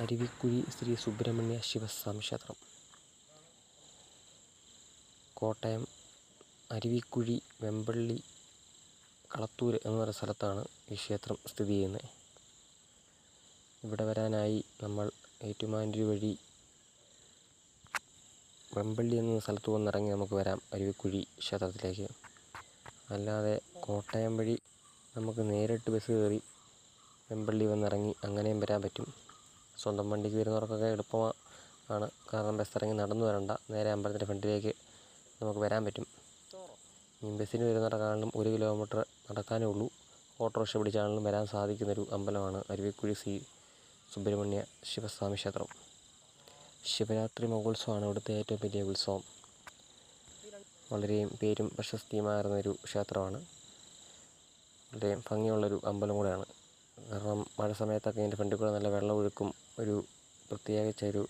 അരുവിക്കുഴി ശ്രീ സുബ്രഹ്മണ്യ ശിവസ്വാമി ക്ഷേത്രം. കോട്ടയം അരുവിക്കുഴി വെമ്പള്ളി കളത്തൂർ എന്ന് പറയുന്ന സ്ഥലത്താണ് ഈ ക്ഷേത്രം സ്ഥിതി ചെയ്യുന്നത്. ഇവിടെ വരാനായി നമ്മൾ ഏറ്റുമാനൂർ വഴി വെമ്പള്ളി എന്ന സ്ഥലത്ത് വന്നിറങ്ങി നമുക്ക് വരാം അരുവിക്കുഴി ക്ഷേത്രത്തിലേക്ക്. അല്ലാതെ കോട്ടയം വഴി നമുക്ക് നേരിട്ട് ബസ് കയറി വെമ്പള്ളി വന്നിറങ്ങി അങ്ങനെയും വരാൻ പറ്റും. സ്വന്തം വണ്ടിക്ക് വരുന്നവർക്കൊക്കെ എളുപ്പമാണ്. കാരണം ബസ് ഇറങ്ങി നടന്നു വരണ്ട, നേരെ അമ്പലത്തിൻ്റെ ഫ്രണ്ടിലേക്ക് നമുക്ക് വരാൻ പറ്റും. ഈ ബസ്സിന് വരുന്നവർക്കാണെങ്കിലും 1 കിലോമീറ്റർ നടക്കാനേ ഉള്ളൂ. ഓട്ടോറിക്ഷ പിടിച്ചാണെങ്കിലും വരാൻ സാധിക്കുന്നൊരു അമ്പലമാണ് അരുവിക്കുഴി ശ്രീ സുബ്രഹ്മണ്യ ശിവസ്വാമി ക്ഷേത്രം. ശിവരാത്രി മഹോത്സവമാണ് ഇവിടുത്തെ ഏറ്റവും വലിയ ഉത്സവം. വളരെ പേരും പ്രശസ്തിയുമായിരുന്നൊരു ക്ഷേത്രമാണ്. വളരെ ഭംഗിയുള്ളൊരു അമ്പലം കൂടെയാണ്. കാരണം മഴ സമയത്തൊക്കെ ഇതിൻ്റെ ഫ്രണ്ടിൽ കൂടെ നല്ല വെള്ളമൊഴുക്കും, ഒരു പ്രത്യേകിച്ച് ഒരു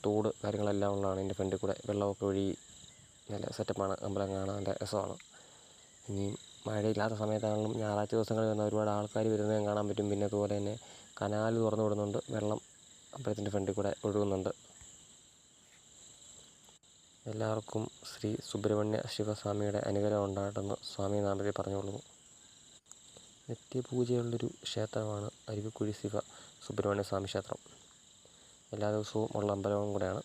തോട് കാര്യങ്ങളെല്ലാം ഉള്ളതാണ്. ഇതിൻ്റെ ഫ്രണ്ടിൽ കൂടെ വെള്ളമൊക്കെ ഒഴുകി നല്ല സെറ്റപ്പാണ്. അമ്പലം കാണാൻ നല്ല രസമാണ്. ഇനി മഴയില്ലാത്ത സമയത്താണെങ്കിലും ഞായറാഴ്ച ദിവസങ്ങളിൽ വന്ന ഒരുപാട് ആൾക്കാർ വരുന്നതും കാണാൻ പറ്റും. പിന്നെ അതുപോലെ തന്നെ കനാൽ തുറന്നു വിടുന്നുണ്ട്, വെള്ളം അമ്പലത്തിൻ്റെ ഫ്രണ്ടിൽ കൂടെ ഒഴുകുന്നുണ്ട്. എല്ലാവർക്കും ശ്രീ സുബ്രഹ്മണ്യ ശിവസ്വാമിയുടെ അനുഗ്രഹം ഉണ്ടാകട്ടെന്ന് സ്വാമി നാമത്തിൽ പറഞ്ഞുകൊള്ളുന്നു. നിത്യപൂജയുള്ളൊരു ക്ഷേത്രമാണ് അരുവിക്കുഴി ശിവ സുബ്രഹ്മണ്യ സ്വാമി ക്ഷേത്രം. എല്ലാ ദിവസവും ഉള്ള അമ്പലവും കൂടെയാണ്.